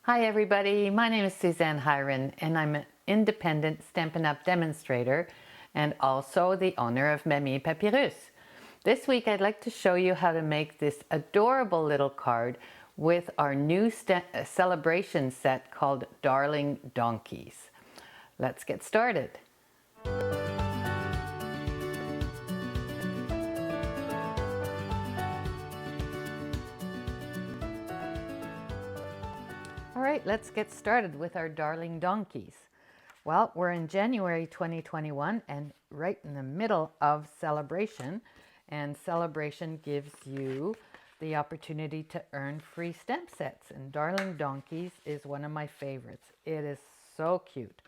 Hi everybody, my name is Suzanne Hiron and I'm an independent Stampin' Up! Demonstrator and also the owner of Mamie Papyrus. This week I'd like to show you how to make this adorable little card with our new celebration set called Darling Donkeys. Let's get started. All right, let's get started with our darling donkeys. Well, we're in January 2021 and right in the middle of Sale-A-Bration, and Sale-A-Bration gives you the opportunity to earn free stamp sets, and Darling Donkeys is one of my favorites. It is so cute.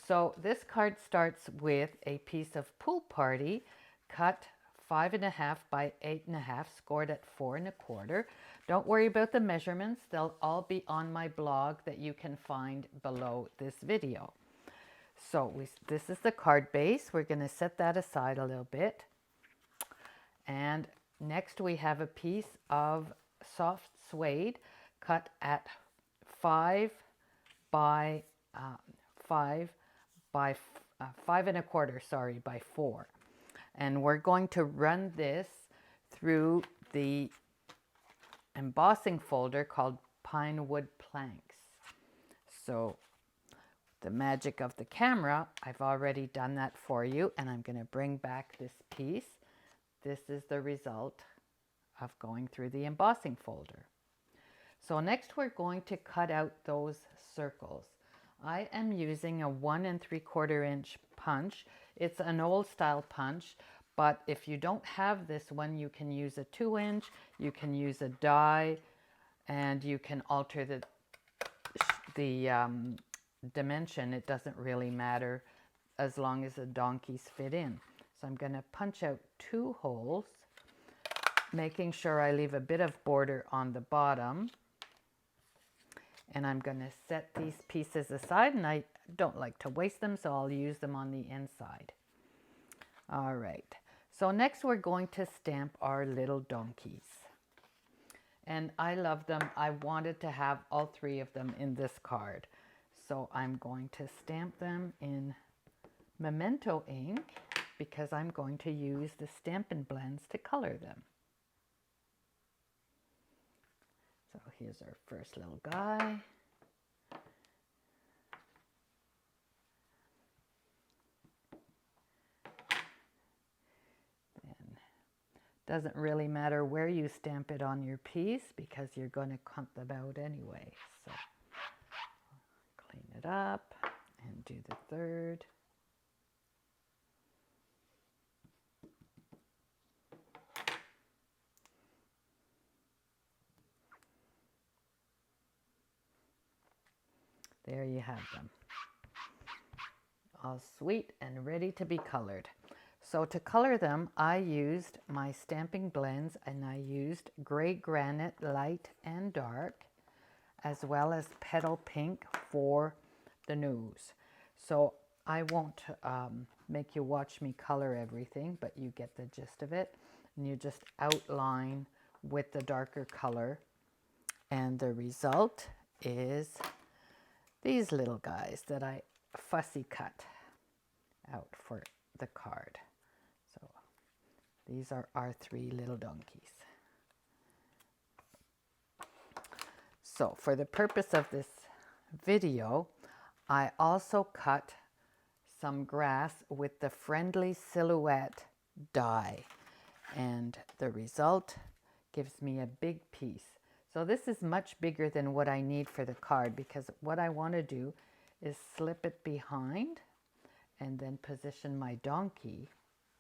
So this card starts with a piece of Pool Party cut 5.5 by 8.5, scored at 4 1/4. Don't worry about the measurements. They'll all be on my blog that you can find below this video. So this is the card base. We're going to set that aside a little bit. And next we have a piece of soft suede cut at 5 by 5 by 5 1/4, sorry, by 4. And we're going to run this through the embossing folder called Pine Wood Planks. So the magic of the camera, I've already done that for you, and I'm going to bring back this piece. This is the result of going through the embossing folder. So next we're going to cut out those circles. I am using a 1 3/4 inch punch. It's an old style punch, but if you don't have this one, you can use a 2-inch, you can use a die, and you can alter the dimension. It doesn't really matter as long as the donkeys fit in. So I'm going to punch out 2 holes, making sure I leave a bit of border on the bottom. And I'm going to set these pieces aside, and I don't like to waste them, so I'll use them on the inside. All right, so next we're going to stamp our little donkeys. And I love them. I wanted to have all 3 of them in this card. So I'm going to stamp them in Memento ink because I'm going to use the Stampin' Blends to color them. So here's our first little guy. And doesn't really matter where you stamp it on your piece because you're going to cut them out anyway. So clean it up and do the third. There you have them. All sweet and ready to be colored. So to color them, I used my stamping blends, and I used Gray Granite Light and Dark, as well as Petal Pink for the nose. So I won't make you watch me color everything, but you get the gist of it. And you just outline with the darker color. And the result is these little guys that I fussy cut out for the card. So these are our 3 little donkeys. So for the purpose of this video, I also cut some grass with the Friendly Silhouette die, and the result gives me a big piece. So this is much bigger than what I need for the card, because what I want to do is slip it behind and then position my donkey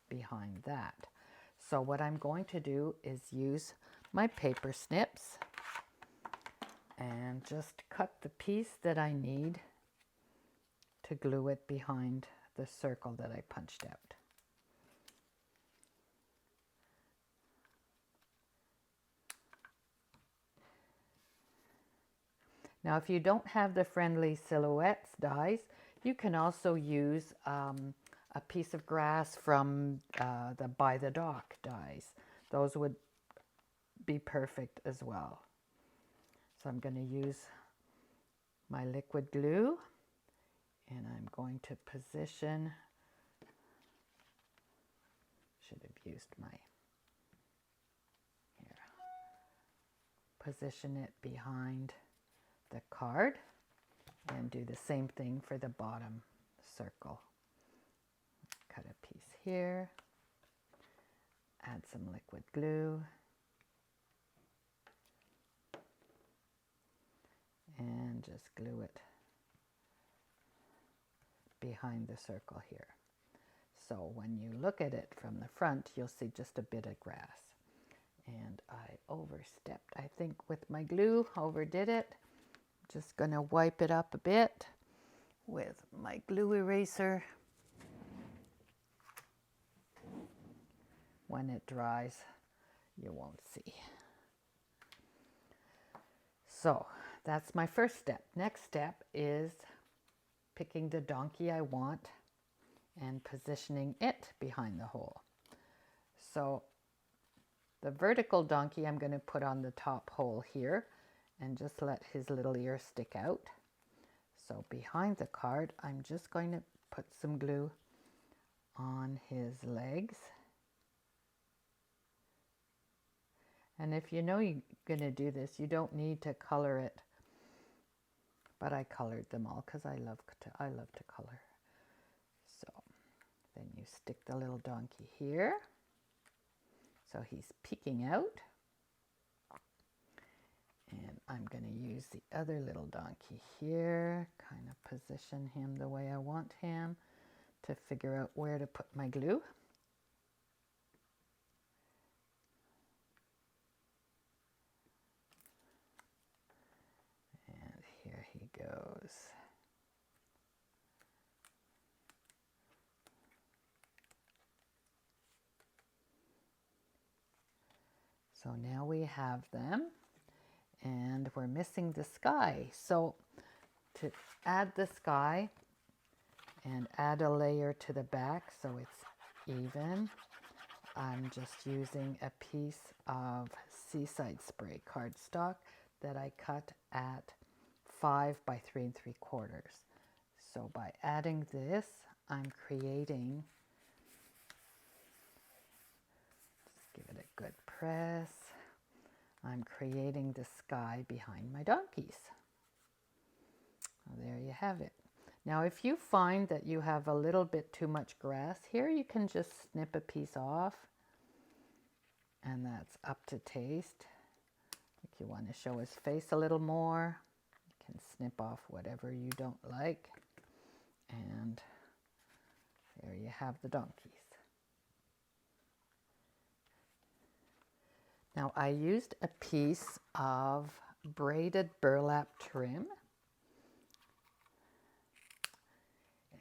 behind that. So what I'm going to do is use my paper snips and just cut the piece that I need to glue it behind the circle that I punched out. Now, if you don't have the Friendly Silhouettes dies, you can also use a piece of grass from the By the Dock dies. Those would be perfect as well. So I'm going to use my liquid glue, and I'm going to position, should have used my, here, position it behind the card and do the same thing for the bottom circle. Cut a piece here, add some liquid glue, and just glue it behind the circle here. So when you look at it from the front, you'll see just a bit of grass. And I overstepped, I think, with my glue, overdid it. Just gonna wipe it up a bit with my glue eraser. When it dries, you won't see. So that's my first step. Next step is picking the donkey I want and positioning it behind the hole. So the vertical donkey I'm going to put on the top hole here and just let his little ear stick out. So behind the card, I'm just going to put some glue on his legs. And if you know you're going to do this, you don't need to color it. But I colored them all because I love to color. So then you stick the little donkey here. So he's peeking out. And I'm going to use the other little donkey here, kind of position him the way I want him to figure out where to put my glue. And here he goes. So now we have them. And we're missing the sky. So to add the sky and add a layer to the back so it's even, I'm just using a piece of Seaside Spray cardstock that I cut at 5 by 3 3/4. So by adding this, I'm creating, just give it a good press. I'm creating the sky behind my donkeys. Well, there you have it. Now, if you find that you have a little bit too much grass here, you can just snip a piece off, and that's up to taste. If you want to show his face a little more, you can snip off whatever you don't like. And there you have the donkeys. Now I used a piece of braided burlap trim,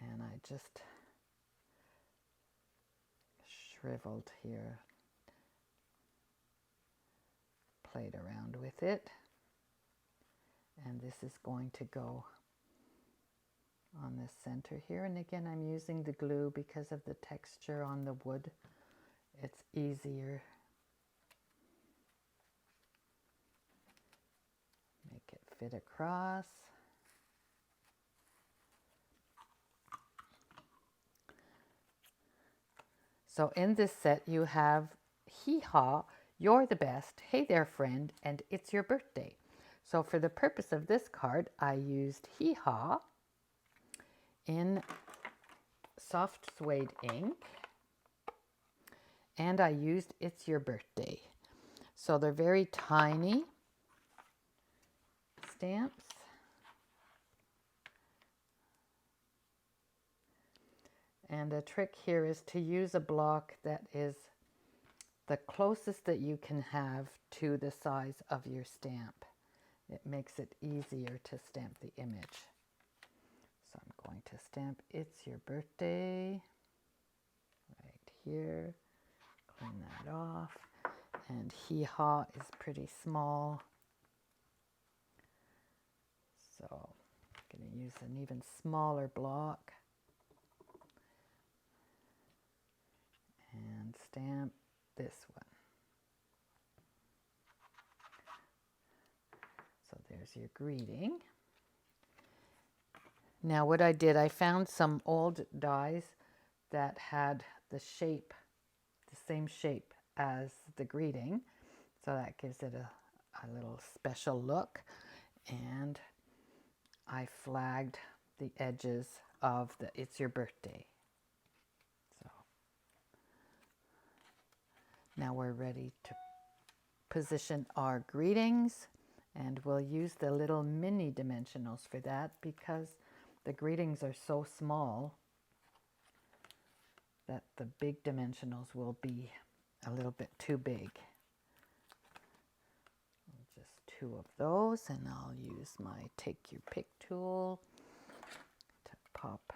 and I just shriveled here, played around with it, and this is going to go on the center here. And again, I'm using the glue because of the texture on the wood. It's easier. Make it fit across. So in this set you have Hee Haw, You're the Best, Hey There Friend, and It's Your Birthday. So for the purpose of this card, I used Hee Haw in soft suede ink, and I used It's Your Birthday. So they're very tiny stamps. And the trick here is to use a block that is the closest that you can have to the size of your stamp. It makes it easier to stamp the image. So I'm going to stamp It's Your Birthday right here. Clean that off. And Hee Haw is pretty small. So I'm going to use an even smaller block. And stamp this one. So there's your greeting. Now what I did, I found some old dies that had the shape, the same shape as the greeting. So that gives it a little special look. And I flagged the edges of the It's Your Birthday. So now we're ready to position our greetings, and we'll use the little mini dimensionals for that because the greetings are so small that the big dimensionals will be a little bit too big. Just 2 of those, and I'll use my Take Your Pick tool to pop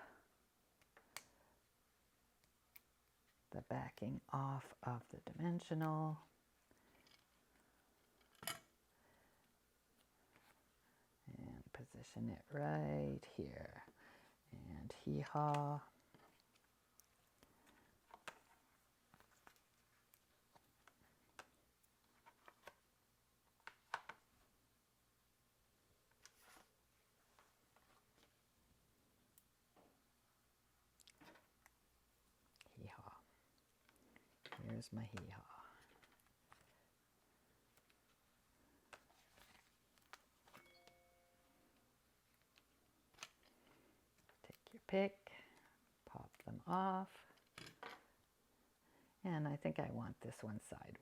the backing off of the dimensional. And position it right here. And hee-haw. Hee-haw. Here's my hee-haw. Take your pick, pop them off. And I think I want this one sideways.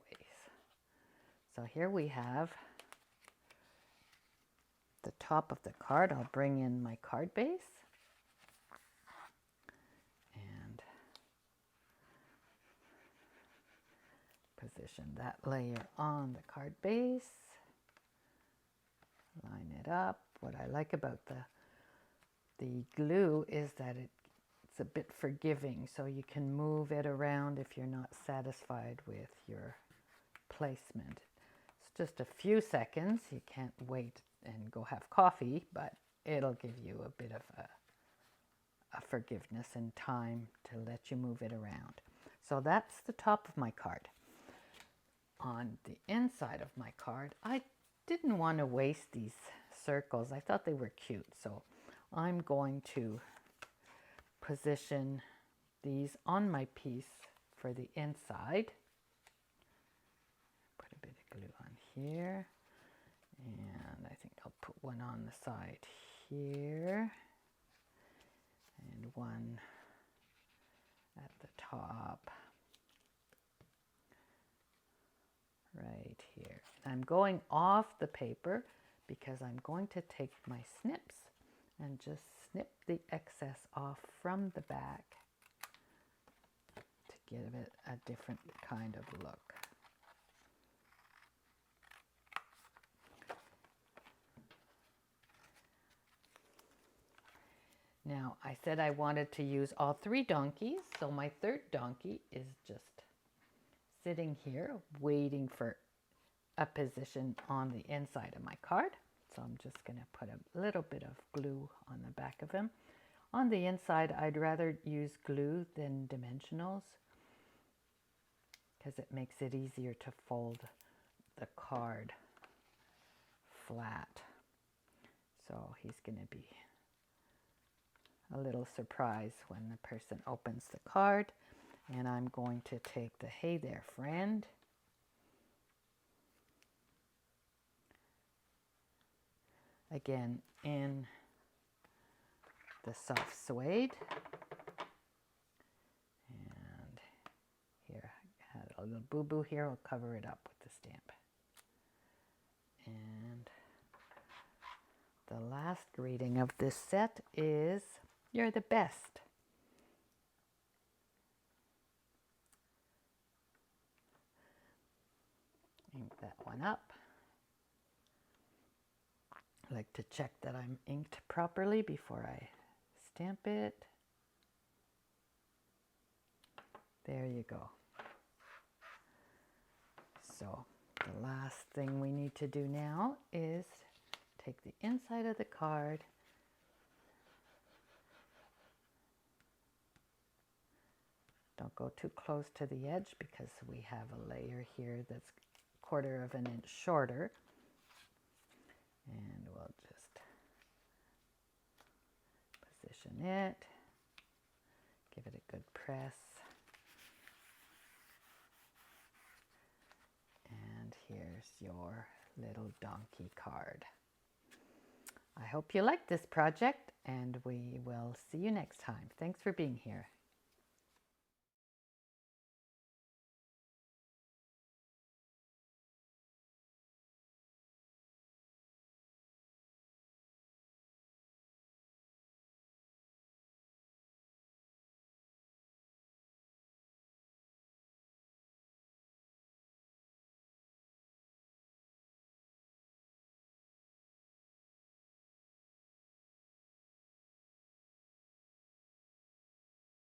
So here we have the top of the card. I'll bring in my card base. And position that layer on the card base. Line it up. What I like about the glue is that it's a bit forgiving, so you can move it around if you're not satisfied with your placement. It's just a few seconds. You can't wait and go have coffee, but it'll give you a bit of a forgiveness and time to let you move it around. So that's the top of my card. On the inside of my card, I didn't want to waste these circles. I thought they were cute, so I'm going to position these on my piece for the inside. Put a bit of glue on here, and I think I'll put one on the side here and one at the top right here. And I'm going off the paper because I'm going to take my snips and just snip the excess off from the back to give it a different kind of look. Now, I said I wanted to use all 3 donkeys, so my 3rd donkey is just sitting here waiting for a position on the inside of my card. So I'm just going to put a little bit of glue on the back of him. On the inside, I'd rather use glue than dimensionals because it makes it easier to fold the card flat. So he's going to be a little surprise when the person opens the card. And I'm going to take the Hey There Friend again in the soft suede. And here, I had a little boo-boo here. I'll cover it up with the stamp. And the last greeting of this set is, "You're the best." Ink that one up. I like to check that I'm inked properly before I stamp it. There you go. So the last thing we need to do now is take the inside of the card, don't go too close to the edge because we have a layer here that's 1/4 of an inch shorter, and we'll just Position it. Give it a good press. And here's your little donkey card. I hope you like this project, and we will see you next time. Thanks for being here.